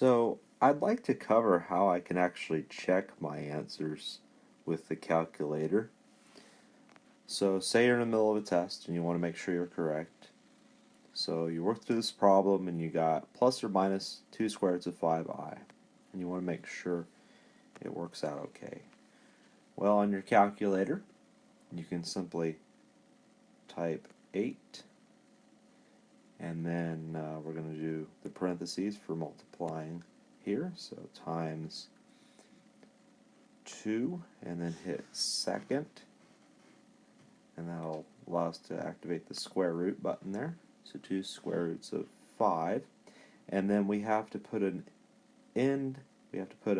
So I'd like to cover how I can actually check my answers with the calculator. So say you're in the middle of a test and you want to make sure you're correct. So you work through this problem and you got plus or minus 2 square roots of 5i. And you want to make sure it works out okay. Well, on your calculator, you can simply type 8 and then we're going to do the parentheses for multiplying here. So times 2 and then hit second, and that'll allow us to activate the square root button there. So 2 square roots of 5, and then we have to put an end, we have to put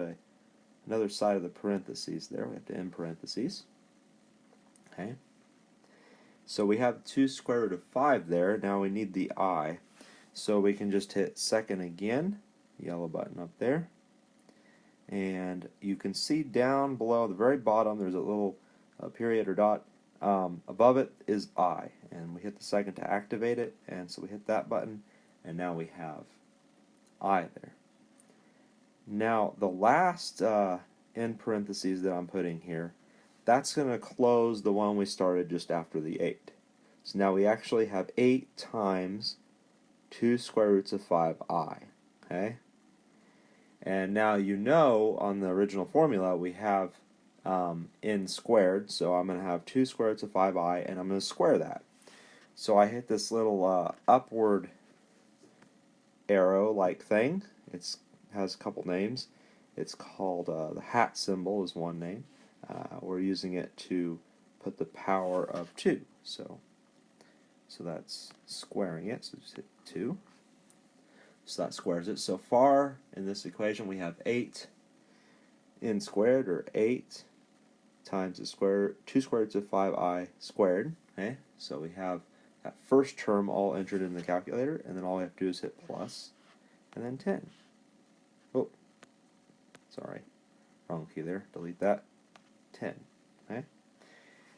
another side of the parentheses there, we have to end parentheses. Okay, so we have 2 square root of 5 there. Now we need the I, so we can just hit second again, yellow button up there, and you can see down below the very bottom there's a little period or dot. Above it is I, and we hit the second to activate it, and so we hit that button, and now we have I there. Now the last end parentheses that I'm putting here, that's going to close the one we started just after the 8. So now we actually have 8 times 2 square roots of 5i. Okay? And now you know on the original formula we have n squared, so I'm going to have 2 square roots of 5i, and I'm going to square that. So I hit this little upward arrow-like thing. It has a couple names. It's called the hat symbol is one name. We're using it to put the power of 2. So that's squaring it, so just hit 2. So that squares it. So far in this equation we have 8 n squared, or 8 times the 2 square roots of 5i squared. Okay, so we have that first term all entered in the calculator, and then all we have to do is hit plus, and then 10. Oh, sorry, wrong key there, delete that, 10. Okay,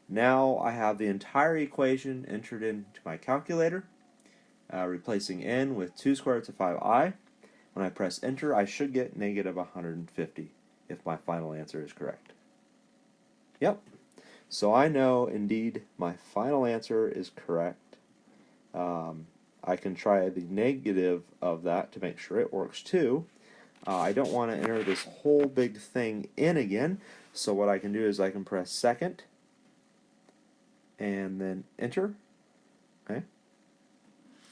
now I have the entire equation entered into my calculator, replacing n with 2 square roots of 5i. When I press enter, I should get negative 150 if my final answer is correct. Yep. So I know, indeed, my final answer is correct. I can try the negative of that to make sure it works too. I don't want to enter this whole big thing in again, so what I can do is I can press second and then enter. Okay.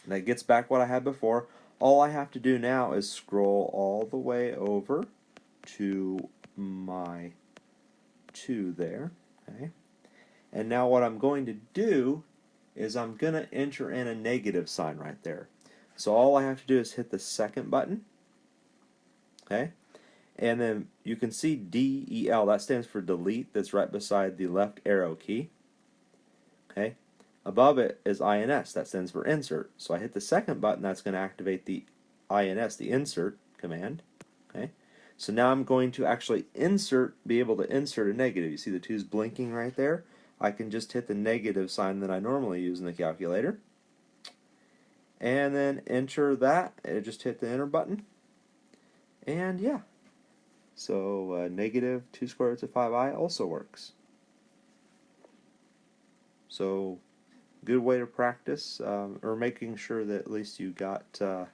And that gets back what I had before. All I have to do now is scroll all the way over to my 2 there. Okay. And now what I'm going to do is I'm going to enter in a negative sign right there. So all I have to do is hit the second button. Okay. And then you can see DEL, that stands for delete, that's right beside the left arrow key. Okay. Above it is INS, that stands for insert. So I hit the second button, that's going to activate the INS, the insert command. Okay. So now I'm going to actually be able to insert a negative. You see the 2's blinking right there? I can just hit the negative sign that I normally use in the calculator. And then enter that. Just hit the enter button. And yeah. So negative 2 square roots of 5i also works. So good way to practice, or making sure that at least you got your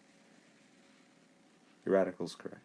radicals correct.